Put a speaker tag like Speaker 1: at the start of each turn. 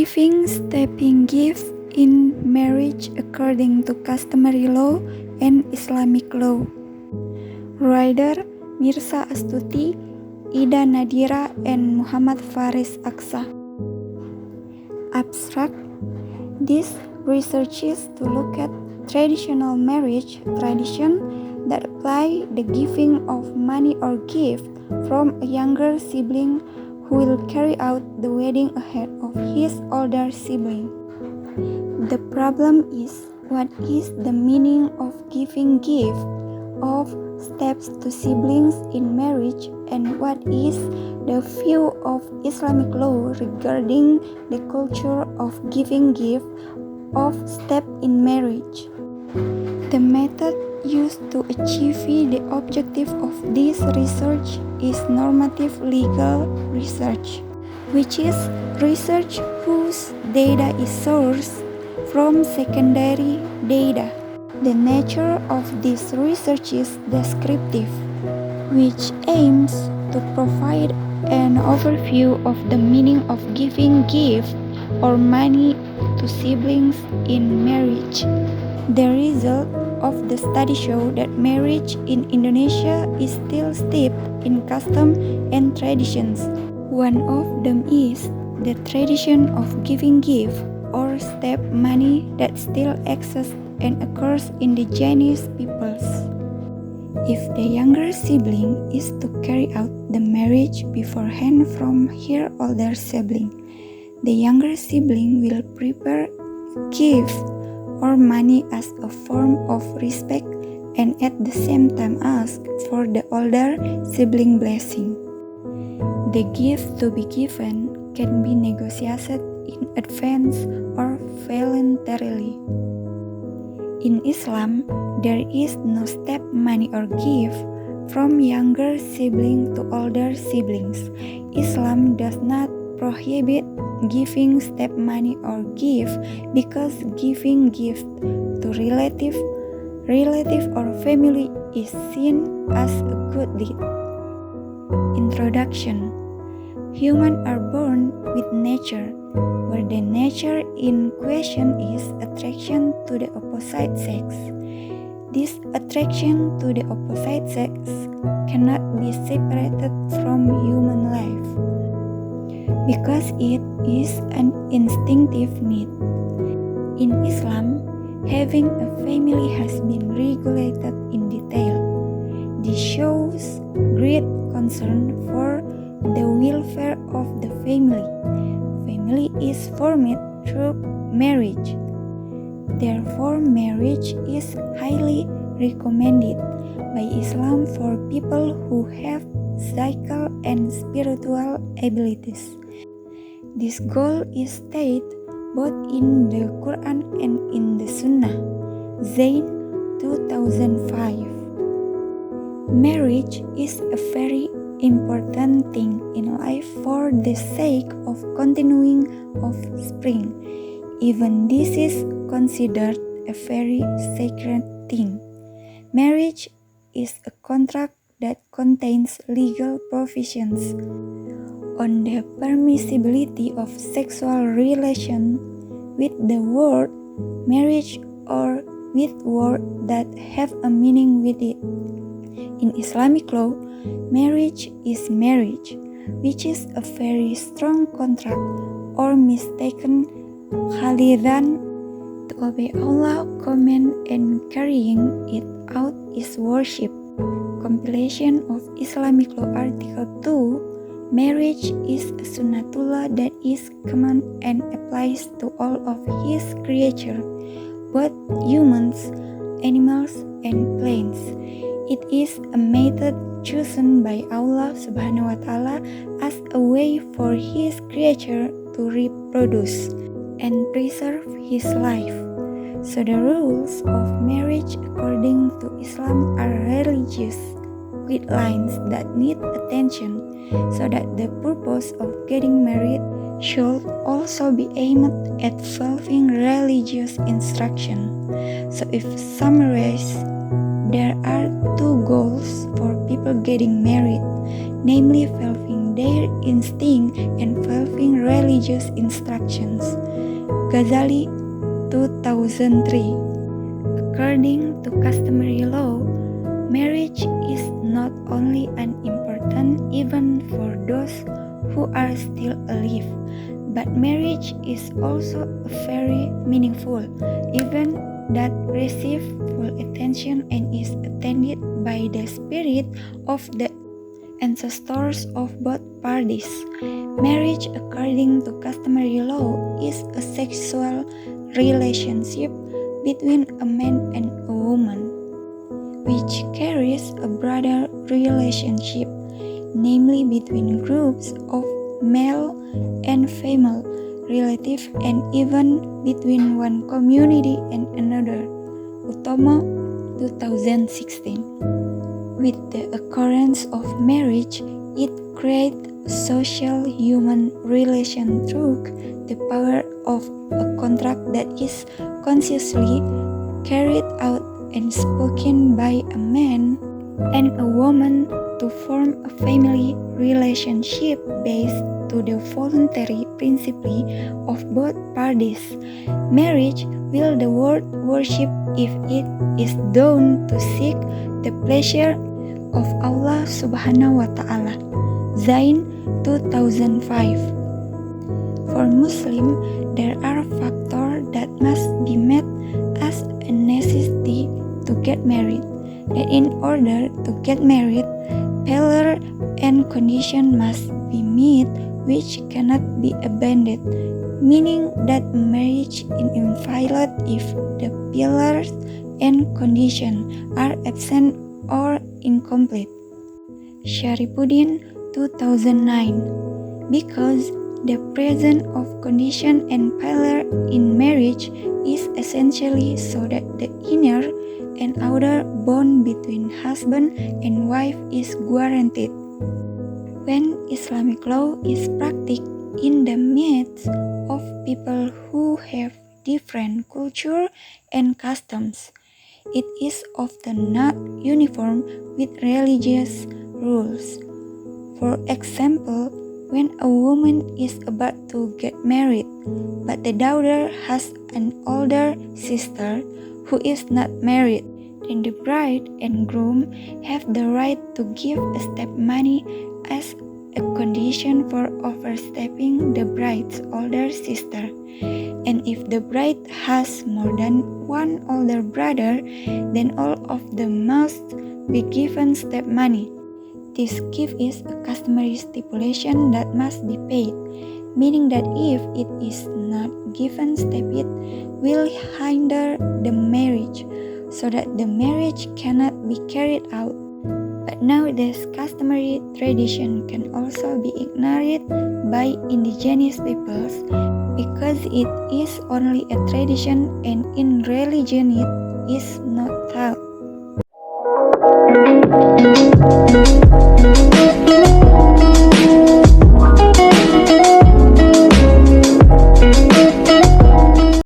Speaker 1: Giving stepping gift in marriage according to customary law and Islamic law. Writer Mirsa Astuti, Ida Nadira, and Muhammad Faris Aksa. Abstract. This research is to look at traditional marriage tradition that apply the giving of money or gift from a younger sibling who will carry out the wedding ahead of his older sibling. The problem is, what is the meaning of giving gift of steps to siblings in marriage, and what is the view of Islamic law regarding the culture of giving gift of step in marriage. The method used to achieve the objective of this research is normative legal research, which is research whose data is sourced from secondary data. The nature of this research is descriptive, which aims to provide an overview of the meaning of giving gift or money to siblings in marriage. The result of the study show that marriage in Indonesia is still steeped in custom and traditions. One of them is the tradition of giving gift or step money that still exists and occurs in the Chinese peoples. If the younger sibling is to carry out the marriage beforehand from her older sibling, the younger sibling will prepare gift or money as a form of respect and at the same time ask for the older sibling blessing. The gift to be given can be negotiated in advance or voluntarily. In Islam, there is no step money or gift from younger sibling to older siblings. Islam does not prohibit giving step money or gift because giving gift to relative or family is seen as a good deed. Introduction. Humans are born with nature, where the nature in question is attraction to the opposite sex. This attraction to the opposite sex cannot be separated from human life, because it is an instinctive need. In Islam, having a family has been regulated in detail. This shows great concern for the welfare of the family. Family is formed through marriage. Therefore, marriage is highly recommended by Islam for people who have psychical and spiritual abilities. This goal is stated both in the Quran and in the Sunnah. Zain 2005. Marriage is a very important thing in life for the sake of continuing offspring. Even this is considered a very sacred thing. Marriage is a contract that contains legal provisions on the permissibility of sexual relation with the word marriage or with words that have a meaning with it. In Islamic law, marriage is marriage, which is a very strong contract or mistaken khalidan. To obey Allah command and carrying it out is worship. Compilation of Islamic law article 2. Marriage is a sunnatullah that is common and applies to all of his creatures, both humans, animals, and plants. It is a method chosen by Allah subhanahu wa ta'ala as a way for his creature to reproduce and preserve his life. So the rules of marriage according to Islam are religious guidelines that need attention, so that the purpose of getting married should also be aimed at fulfilling religious instruction. So if summarized, there are two goals for people getting married, namely fulfilling following their instinct and fulfilling religious instructions. Ghazali, 2003. According to customary law, marriage is not only an important event for those who are still alive, but marriage is also a very meaningful event that receives full attention and is attended by the spirit of the ancestors of both parties. Marriage, according to customary law, is a sexual relationship between a man and a woman, which carries a broader relationship, namely between groups of male and female relatives and even between one community and another. Utomo, 2016. With the occurrence of marriage, it creates social human relation through the power of a contract that is consciously carried out and spoken by a man and a woman to form a family relationship based to the voluntary principle of both parties. Marriage will the word worship if it is done to seek the pleasure of Allah Subhanahu wa Ta'ala. Zain, 2005. For Muslim, there are factors that must be met as a necessity to get married. That in order to get married, pillar and condition must be met which cannot be abandoned, meaning that marriage is invalid if the pillars and condition are absent or incomplete. Sharifuddin, 2009. Because the presence of condition and pillar in marriage is essentially so that the inner and outer bond between husband and wife is guaranteed. When Islamic law is practiced in the midst of people who have different culture and customs, it is often not uniform with religious rules. For example, when a woman is about to get married, but the daughter has an older sister who is not married, then the bride and groom have the right to give a step money as a condition for overstepping the bride's older sister. And if the bride has more than one older brother, then all of them must be given step money. This gift is a customary stipulation that must be paid, meaning that if it is not given step, it will hinder the marriage, so that the marriage cannot be carried out. But nowadays, customary tradition can also be ignored by indigenous peoples because it is only a tradition and in religion it is not taught.